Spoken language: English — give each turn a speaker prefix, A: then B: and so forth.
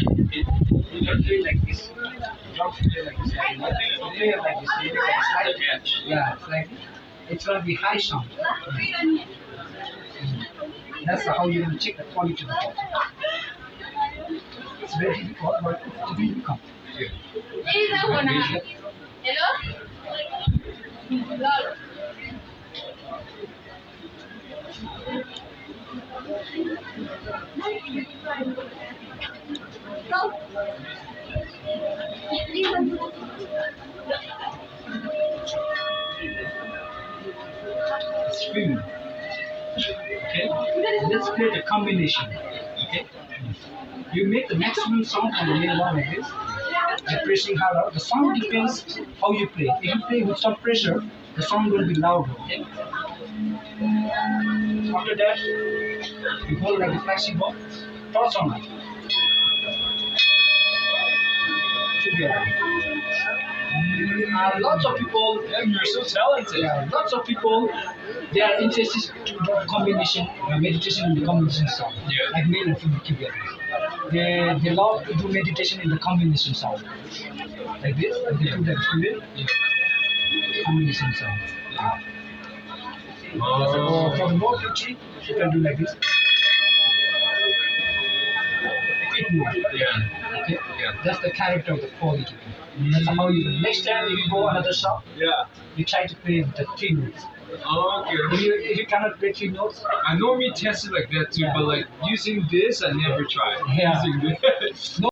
A: You don't play like this. You don't play like this. You play like this. You play like this. Yeah, it's like it's gonna be high sound. That's how you're gonna check the quality of the ball. It's very difficult, but it will come. Screaming. Okay? Let's play the combination. Okay? You make the maximum sound on the main one like this. By pressing harder. The sound depends how you play. If you play with some pressure, the sound will be louder. Okay? After that, you hold like a flexible. Toss on it. Together. Lots of people,
B: You're so talented.
A: lots of people, they are interested to do combination, meditation in the combination sound,
B: Yeah.
A: like male and female together. They love to do meditation in the combination sound, like this. Like they do that female combination sound.
B: Oh.
A: For the more pitchy, you can do like this. Bit more.
B: Yeah.
A: Okay.
B: Yeah.
A: That's the character of the quality. That's how you. Next time if you go another shop,
B: Yeah.
A: you try to play with the three notes.
B: Okay.
A: If you cannot play three notes,
B: I normally test it like that too,
A: Yeah.
B: but like using this, I never tried.
A: Yeah.
B: Using this.
A: no